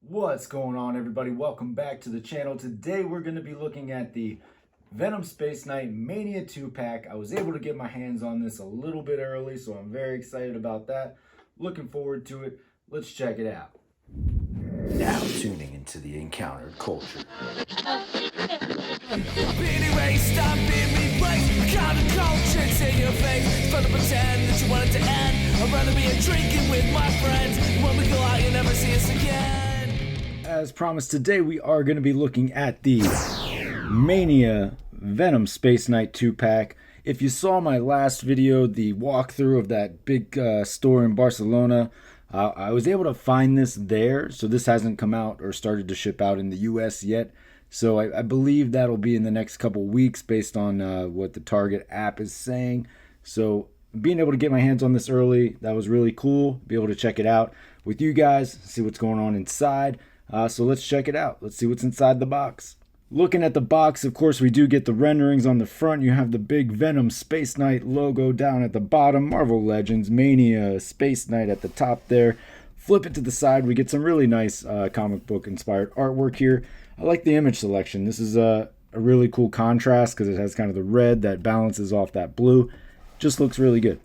What's going on, everybody? Welcome back to the channel. Today we're going to be looking at the Venom Space Knight Mania 2-pack. I was able to get my hands on this a little bit early, so I'm very excited about that. Looking forward to it. Let's check it out. Now tuning into the encountered culture. Anyway, stop being replaced. Counter-culture's in your face. Trying to pretend that you want it to end. I'd rather be a drinking with my friends. When we go out, you'll never see us again. As promised, today we are going to be looking at the Mania Venom Space Knight 2-pack. If you saw my last video, the walkthrough of that big store in Barcelona, I was able to find this there. So this hasn't come out or started to ship out in the US yet. So I believe that'll be in the next couple weeks based on what the Target app is saying. So being able to get my hands on this early, that was really cool. Be able to check it out with you guys, see what's going on inside. So let's check it out. Let's see what's inside the box. Looking at the box, of course, we do get the renderings on the front. You have the big Venom Space Knight logo down at the bottom. Marvel Legends Mania Space Knight at the top there. Flip it to the side. We get some really nice comic book inspired artwork here. I like the image selection. This is a really cool contrast because it has kind of the red that balances off that blue. Just looks really good.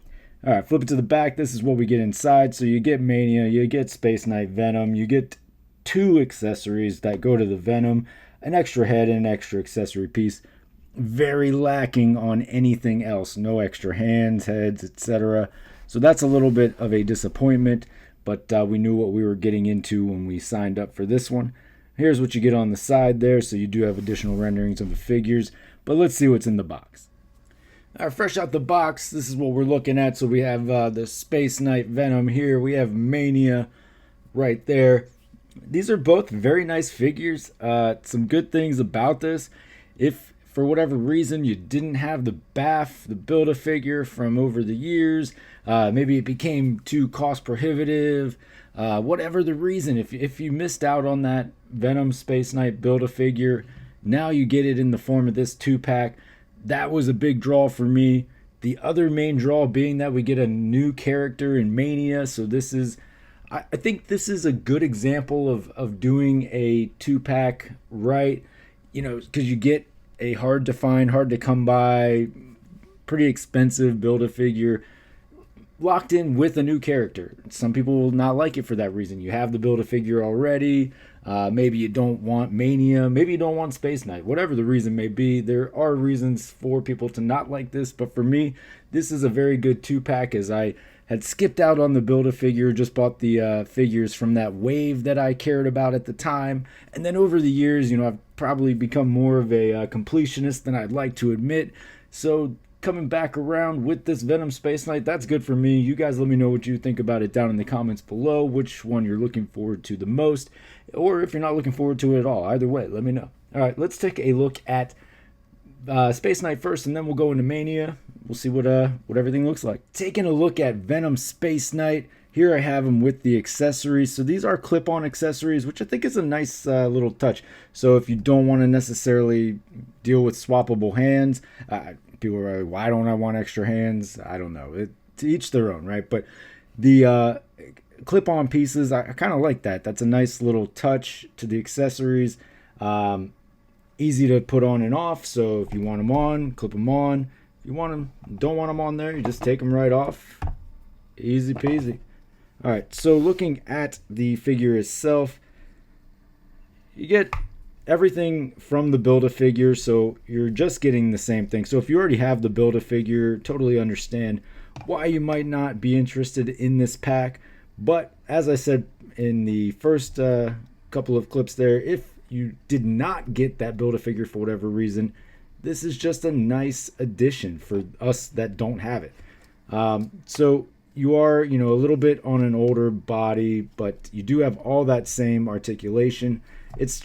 All right, flip it to the back. This is what we get inside. So you get Mania, you get Space Knight Venom, you get two accessories that go to the Venom, an extra head and an extra accessory piece. Very lacking on anything else. No extra hands, heads, etc. So that's a little bit of a disappointment, but we knew what we were getting into when we signed up for this one. Here's what you get on the side there, so you do have additional renderings of the figures, but let's see what's in the box. All right, fresh out the box, this is what we're looking at. So we have the Space Knight Venom here. We have Mania right there. These are both very nice figures. Some good things about this. If for whatever reason you didn't have the BAF, the Build-A-Figure from over the years, maybe it became too cost prohibitive, whatever the reason, if you missed out on that Venom Space Knight Build-A-Figure, now you get it in the form of this 2-pack. That was a big draw for me. The other main draw being that we get a new character in Mania, so this is, I think this is a good example of doing a 2-pack right, you know, because you get a hard to find, hard to come by, pretty expensive Build-A-Figure locked in with a new character. Some people will not like it for that reason. You have the Build-A-Figure already. Maybe you don't want Mania. Maybe you don't want Space Knight. Whatever the reason may be, there are reasons for people to not like this. But for me, this is a very good 2-pack, as I had skipped out on the Build-A-Figure, just bought the figures from that wave that I cared about at the time. And then over the years, you know, I've probably become more of a completionist than I'd like to admit. So coming back around with this Venom Space Knight, that's good for me. You guys let me know what you think about it down in the comments below, which one you're looking forward to the most, or if you're not looking forward to it at all. Either way, let me know. All right, let's take a look at Space Knight first, and then we'll go into Mania. We'll see what everything looks like. Taking a look at Venom Space Knight. Here I have him with the accessories. So these are clip-on accessories, which I think is a nice little touch. So if you don't want to necessarily deal with swappable hands, people are like, why don't I want extra hands? I don't know. To each their own, right? But the clip-on pieces, I kind of like that. That's a nice little touch to the accessories. Easy to put on and off. So if you want them on, clip them on. If you want them, don't want them on there, you just take them right off. Easy peasy. All right, so looking at the figure itself, you get everything from the Build-A-Figure, so you're just getting the same thing. So if you already have the Build-A-Figure, totally understand why you might not be interested in this pack. But as I said in the first couple of clips there, if you did not get that Build-A-Figure for whatever reason, this is just a nice addition for us that don't have it. So you are, you know, a little bit on an older body, but you do have all that same articulation. It's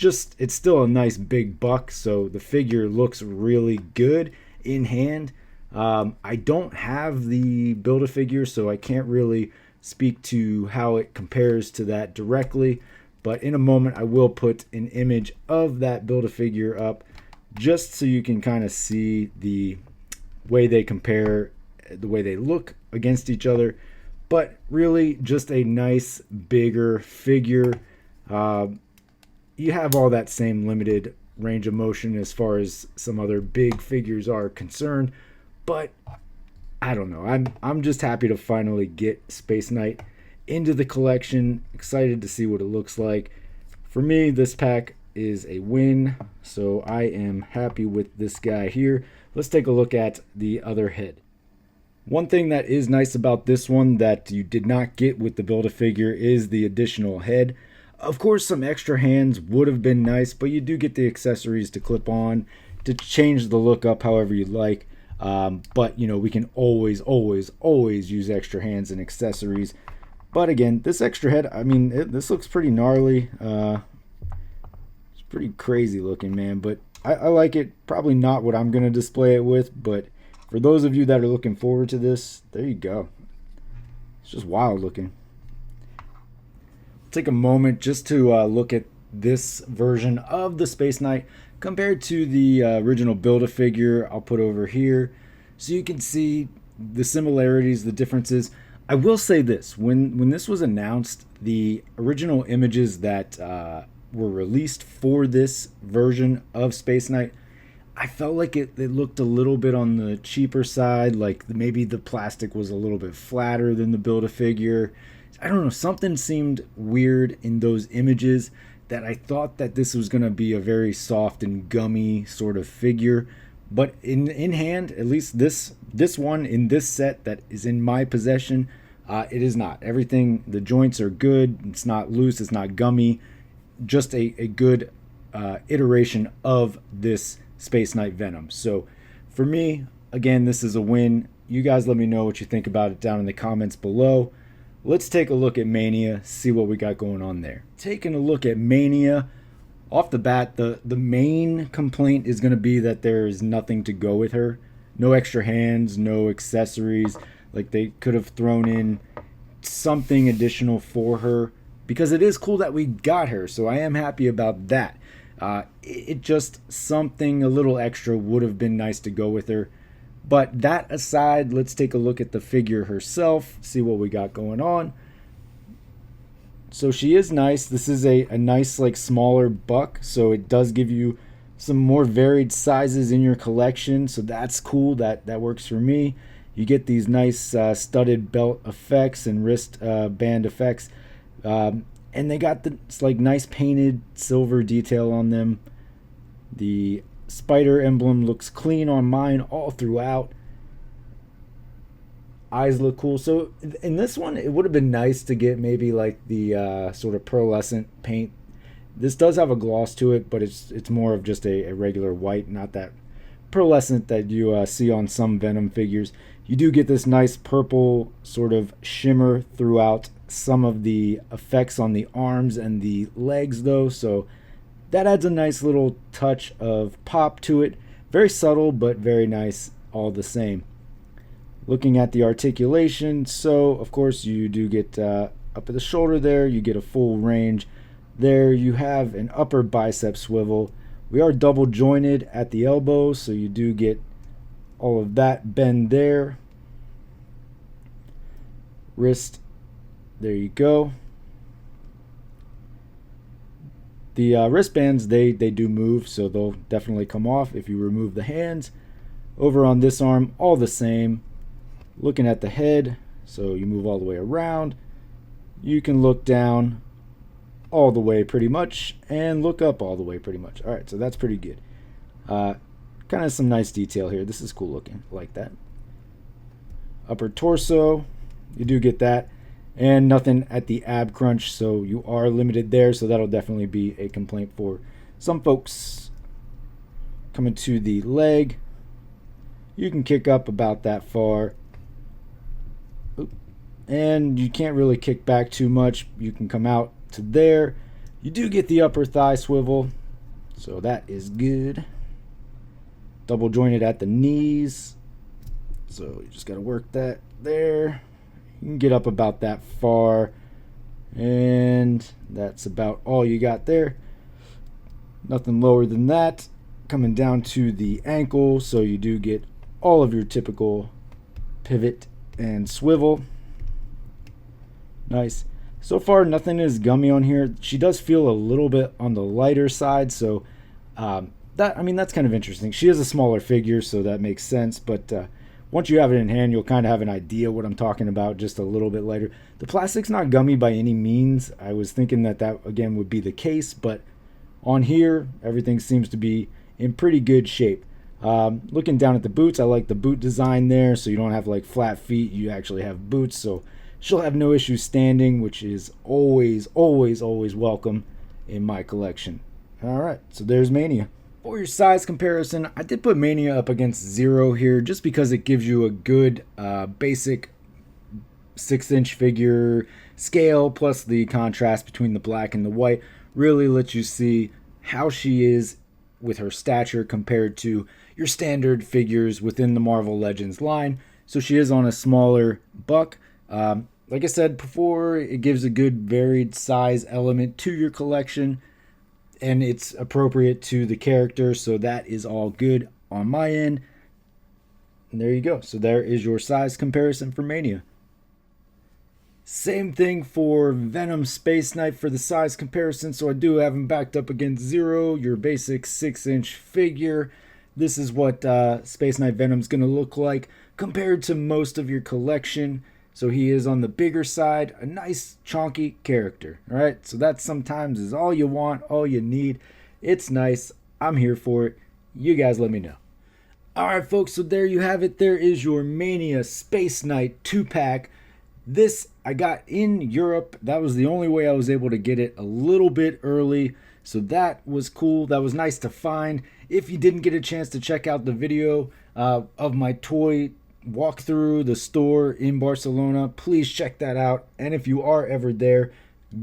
still a nice big buck, so the figure looks really good in hand. I don't have the Build-A-Figure, so I can't really speak to how it compares to that directly, but in a moment I will put an image of that Build-A-Figure up just so you can kind of see the way they compare, the way they look against each other. But really just a nice bigger figure. you have all that same limited range of motion as far as some other big figures are concerned. But I don't know. I'm just happy to finally get Space Knight into the collection. Excited to see what it looks like. For me, this pack is a win, so I am happy with this guy here. Let's take a look at the other head. One thing that is nice about this one that you did not get with the Build-A-Figure is the additional head. Of course, some extra hands would have been nice, but you do get the accessories to clip on to change the look up however you like. But, you know, we can always use extra hands and accessories. But again, this extra head, I mean, this looks pretty gnarly. It's pretty crazy looking, man. But I like it. Probably not what I'm going to display it with, but for those of you that are looking forward to this, there you go. It's just wild looking. Take a moment just to look at this version of the Space Knight compared to the original Build-A-Figure I'll put over here, so you can see the similarities, the differences. I will say this, when this was announced, the original images that were released for this version of Space Knight, I felt like it looked a little bit on the cheaper side, like maybe the plastic was a little bit flatter than the Build-A-Figure. I don't know, something seemed weird in those images that I thought that this was going to be a very soft and gummy sort of figure. But in hand, at least this one in this set that is in my possession, it is not. Everything, the joints are good. It's not loose. It's not gummy. Just a good iteration of this Space Knight Venom. So for me, again, this is a win. You guys let me know what you think about it down in the comments below. Let's take a look at Mania, see what we got going on there. Taking a look at Mania, off the bat, the main complaint is going to be that there is nothing to go with her. No extra hands, no accessories. Like, they could have thrown in something additional for her, because it is cool that we got her, so I am happy about that. It just, something a little extra would have been nice to go with her. But that aside, let's take a look at the figure herself, see what we got going on. So she is nice. This is a nice, like, smaller buck, so it does give you some more varied sizes in your collection, so that's cool. That works for me. You get these nice studded belt effects and wrist band effects, and they got this like nice painted silver detail on them. The spider emblem looks clean on mine all throughout. Eyes look cool. So in this one, it would have been nice to get maybe like the sort of pearlescent paint. This does have a gloss to it, but it's more of just a regular white, not that pearlescent that you see on some Venom figures. You do get this nice purple sort of shimmer throughout some of the effects on the arms and the legs, though, so that adds a nice little touch of pop to it. Very subtle, but very nice all the same. Looking at the articulation, so of course you do get up at the shoulder there, you get a full range. There you have an upper bicep swivel. We are double jointed at the elbow, so you do get all of that bend there. Wrist, there you go. The wristbands, they do move, so they'll definitely come off if you remove the hands. Over on this arm, all the same. Looking at the head, so you move all the way around. You can look down all the way pretty much, and look up all the way pretty much. All right, so that's pretty good. Kind of some nice detail here. This is cool looking, like that. Upper torso, you do get that. And nothing at the ab crunch, so you are limited there, so that'll definitely be a complaint for some folks. Coming to the leg, you can kick up about that far. And you can't really kick back too much. You can come out to there. You do get the upper thigh swivel, so that is good. Double jointed at the knees, so you just got to work that there. You can get up about that far, and that's about all you got there. Nothing lower than that. Coming down to the ankle, so you do get all of your typical pivot and swivel. Nice. So far, nothing is gummy on here. She does feel a little bit on the lighter side, so that's kind of interesting. She is a smaller figure, so that makes sense. But once you have it in hand, you'll kind of have an idea what I'm talking about, just a little bit lighter. The plastic's not gummy by any means. I was thinking that again would be the case, but on here, everything seems to be in pretty good shape. Looking down at the boots, I like the boot design there, so you don't have like flat feet. You actually have boots, so she'll have no issue standing, which is always welcome in my collection. All right, so there's Mania. For your size comparison, I did put Mania up against Zero here just because it gives you a good basic 6-inch figure scale, plus the contrast between the black and the white really lets you see how she is with her stature compared to your standard figures within the Marvel Legends line. So she is on a smaller buck. Like I said before, it gives a good varied size element to your collection, and it's appropriate to the character, so that is all good on my end. And there you go. So there is your size comparison for Mania. Same thing for Venom Space Knight for the size comparison. So I do have him backed up against Zero, your basic 6-inch figure. This is what Space Knight Venom's going to look like compared to most of your collection. So he is on the bigger side, a nice chunky character. All right, so that sometimes is all you want, all you need. It's nice. I'm here for it. You guys let me know. All right, folks, so there you have it. There is your Mania Space Knight 2-pack. This I got in Europe. That was the only way I was able to get it a little bit early. So that was cool. That was nice to find. If you didn't get a chance to check out the video of my toy walk through the store in Barcelona, please check that out. And if you are ever there,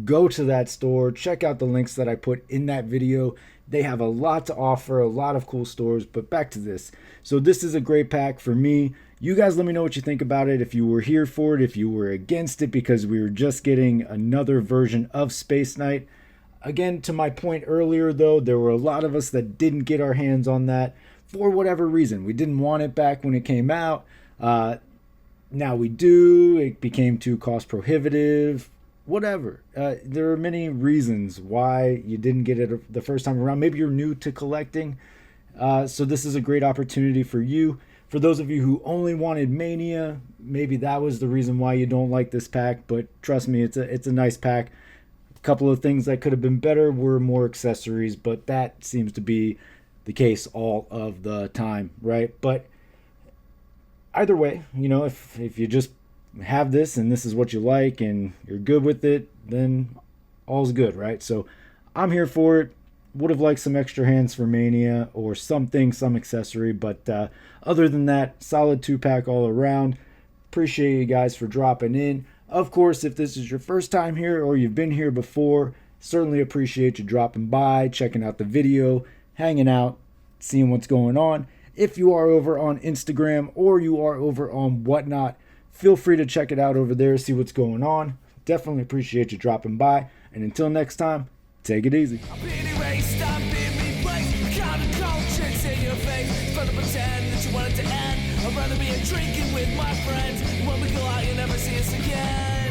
go to that store, check out the links that I put in that video. They have a lot to offer, a lot of cool stores. But back to this. So this is a great pack for me. You guys let me know what you think about it. If you were here for it, if you were against it because we were just getting another version of Space Knight. Again, to my point earlier though, there were a lot of us that didn't get our hands on that for whatever reason. We didn't want it back when it came out. Now we do. It became too cost prohibitive, whatever. There are many reasons why you didn't get it the first time around. Maybe you're new to collecting. So this is a great opportunity for you. For those of you who only wanted Mania, maybe that was the reason why you don't like this pack, but trust me, it's a nice pack. A couple of things that could have been better were more accessories, but that seems to be the case all of the time, right? But either way, you know, if you just have this and this is what you like and you're good with it, then all's good, right? So I'm here for it. Would have liked some extra hands for Mania or something, some accessory, but other than that, solid 2-pack all around. Appreciate you guys for dropping in. Of course, if this is your first time here or you've been here before, certainly appreciate you dropping by, checking out the video, hanging out, seeing what's going on. If you are over on Instagram or you are over on Whatnot, feel free to check it out over there, see what's going on. Definitely appreciate you dropping by. And until next time, take it easy. I'm being erased, I'm being replaced. Counter-culture, it's in your face. It's fun to pretend that you want it to end. I'd rather be drinking with my friends. When we go out, you never see us again.